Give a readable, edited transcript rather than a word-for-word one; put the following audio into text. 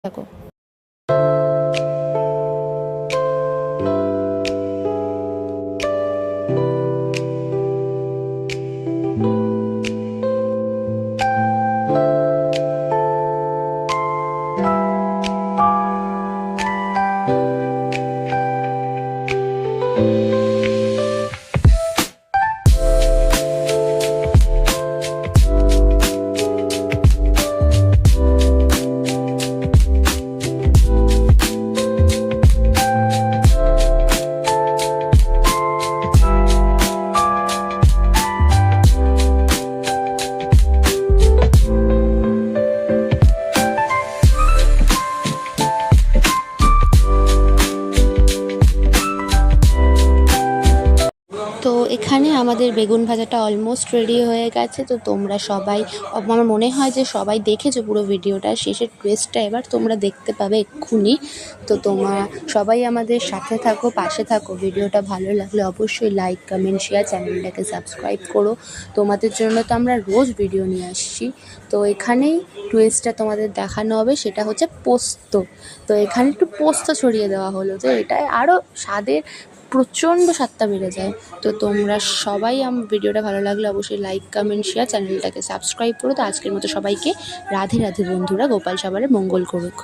থাকো। তো এখানে আমাদের বেগুন ভাজাটা অলমোস্ট রেডি হয়ে গেছে। তো তোমরা সবাই, আমার মনে হয় যে সবাই দেখেছো পুরো ভিডিওটা, শেষের টুইস্টটা এবার তোমরা দেখতে পাবে এক্ষুনি। তো তোমরা সবাই আমাদের সাথে থাকো, পাশে থাকো। ভিডিওটা ভালো লাগলে অবশ্যই লাইক, কমেন্ট, শেয়ার, চ্যানেলটাকে সাবস্ক্রাইব করো। তোমাদের জন্য তো আমরা রোজ ভিডিও নিয়ে আসছি। তো এখানেই টুইস্টটা তোমাদের দেখানো হবে, সেটা হচ্ছে পোস্ত। তো এখানে একটু পোস্ত ছড়িয়ে দেওয়া হলো, তো এটাই আরও স্বাদের প্রচণ্ড স্বাদটা বেড়ে যায়। তো তোমরা সবাই ভিডিওটা ভালো লাগলে অবশ্যই লাইক, কমেন্ট, শেয়ার, চ্যানেলটাকে সাবস্ক্রাইব করো। তো আজকের মতো সবাইকে রাধে রাধে বন্ধুরা। গোপাল সবারের মঙ্গল করুক।